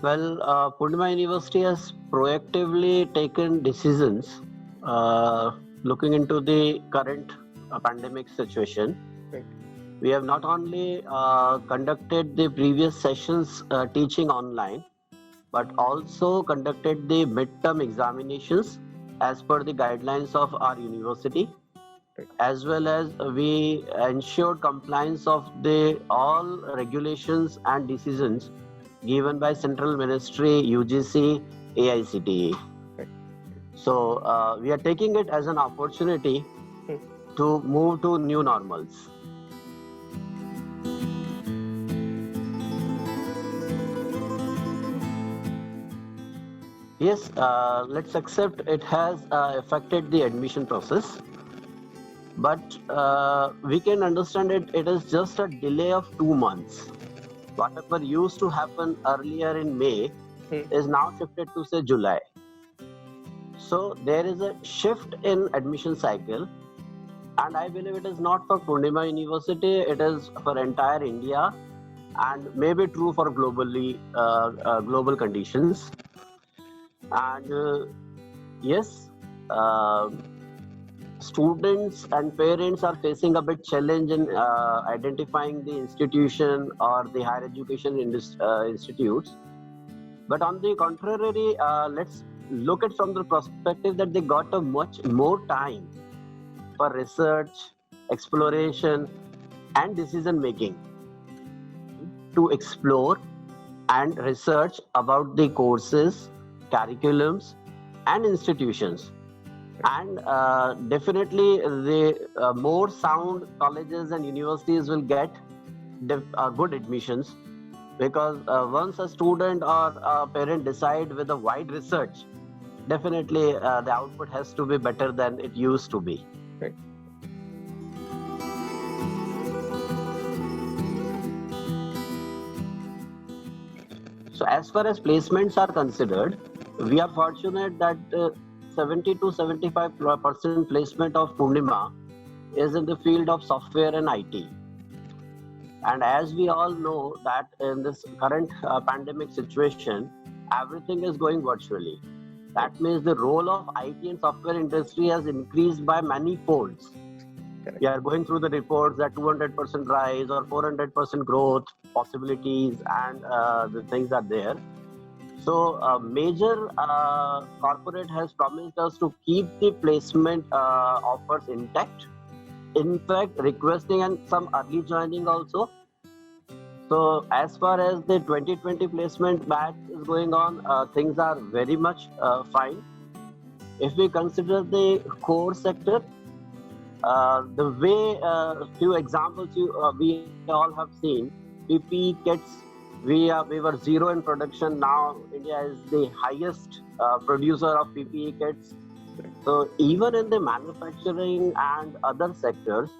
Purnima University has proactively taken decisions looking into the current pandemic situation. Right. We have not only conducted the previous sessions teaching online, but also conducted the midterm examinations as per the guidelines of our university, Right. as well as we ensured compliance of the all regulations and decisions given by Central Ministry, UGC, AICTE. Right. So we are taking it as an opportunity Hmm. to move to new normals. Yes, let's accept it has affected the admission process, but we can understand it. It is just a delay of 2 months. Whatever used to happen earlier in May Hmm. is now shifted to say July. So there is a shift in admission cycle, and I believe it is not for Purnima University. It is for entire India, and maybe true for global conditions. And yes, uh, students and parents are facing a bit challenge in identifying the institution or the higher education institutes. But on the contrary, let's look at from the perspective that they got a much more time for research, exploration, and decision making to explore and research about the courses, curriculums, and institutions. And definitely, the more sound colleges and universities will get good admissions, because once a student or a parent decide with a wide research, definitely the output has to be better than it used to be. Right. So as far as placements are considered, we are fortunate that 70 to 75% placement of Purnima is in the field of software and IT. And as we all know that in this current pandemic situation, everything is going virtually. That means the role of IT and software industry has increased by many folds. Correct. We are going through the reports that 200% rise or 400% growth possibilities, and the things are there. So major corporate has promised us to keep the placement offers intact. In fact, requesting and some early joining also. So as far as the 2020 placement batch is going on, things are very much fine. If we consider the core sector, the way few examples we all have seen, PPE kits, we were zero in production. Now India is the highest producer of PPE kits. So even in the manufacturing and other sectors,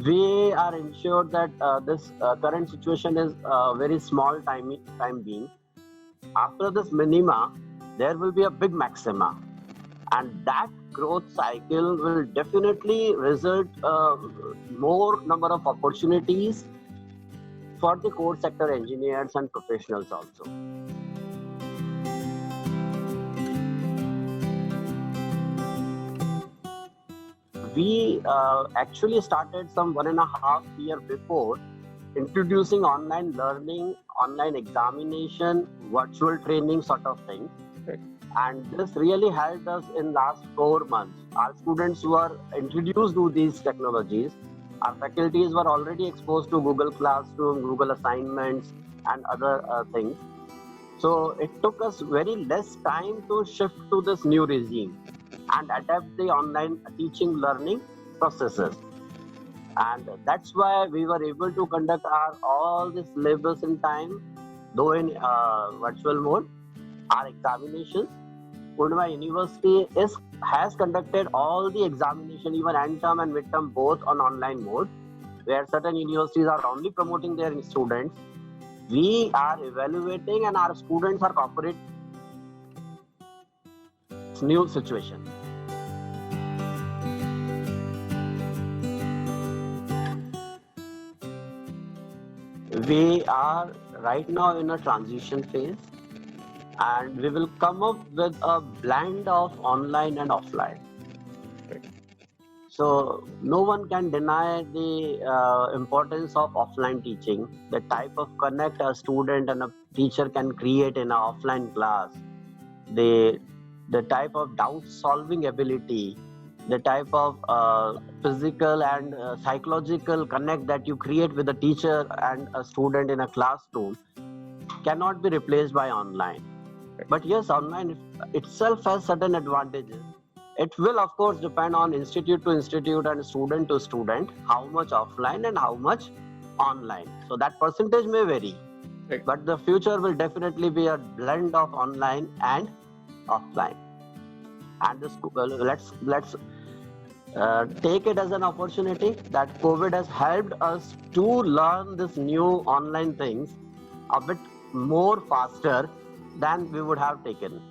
we are ensured that this current situation is very small time being. After this minima, there will be a big maxima, and that growth cycle will definitely result more number of opportunities for the core sector engineers and professionals also. We actually started some 1.5 year before introducing online learning, online examination, virtual training sort of thing. Right. And this really helped us in last 4 months. Our students were introduced to these technologies. Our faculties were already exposed to Google Classroom, Google Assignments, and other things. So it took us very less time to shift to this new regime and adapt the online teaching learning processes. And that's why we were able to conduct our all the syllabus in time, though in virtual mode. Our examinations, Purnima University has conducted all the examination, even end term and mid term, both on online mode, where certain universities are only promoting their students. We are evaluating and our students are cooperating in this new situation. We are right now in a transition phase, and we will come up with a blend of online and offline. Right. So no one can deny the importance of offline teaching, the type of connect a student and a teacher can create in an offline class, the the type of doubt solving ability, the type of physical and psychological connect that you create with a teacher and a student in a classroom cannot be replaced by online. But yes, online itself has certain advantages. It will, of course, depend on institute to institute and student to student, how much offline and how much online. So that percentage may vary. Right. But the future will definitely be a blend of online and offline. And this, let's take it as an opportunity that COVID has helped us to learn this new online things a bit more faster than we would have taken.